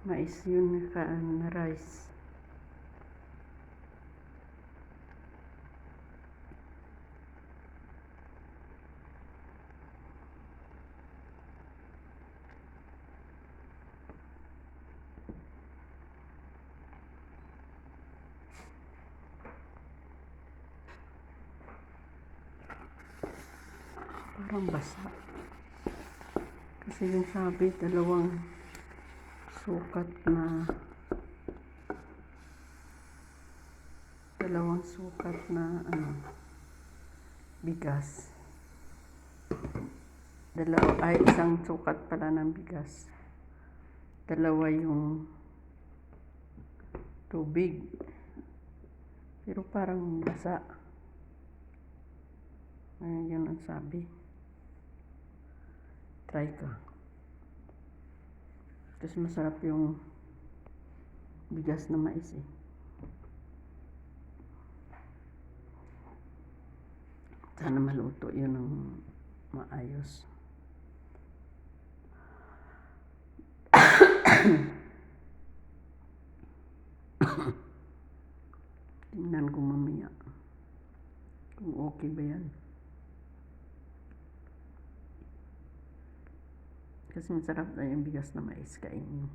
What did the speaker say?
Mais yun na rice. Parang basa. Kasi yung sabi, dalawang sukat na bigas. Isang sukat pala ng bigas. Dalawa yung tubig. Pero parang basa. Ayun yun ang sabi. Try ka. Kasi masarap yung bigas na mais eh. Sana maluto yun ng maayos. Tingnan ko mamaya kung okay ba yan. Kasi masarap na yung bigas na mais kainin.